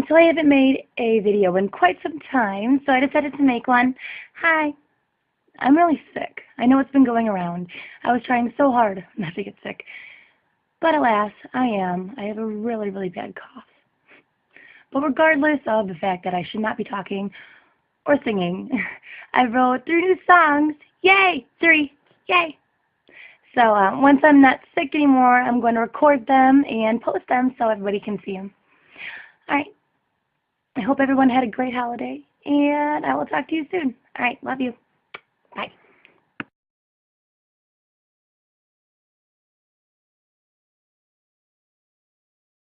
So I haven't made a video in quite some time, so I decided to make one. Hi, I'm really sick. I know it's been going around. I was trying so hard not to get sick. But alas, I am. I have a really, really bad cough. But regardless of the fact that I should not be talking or singing, I wrote 3 new songs. Yay! 3. Yay! So once I'm not sick anymore, I'm going to record them and post them so everybody can see them. Alright. I hope everyone had a great holiday, and I will talk to you soon. Alright, love you.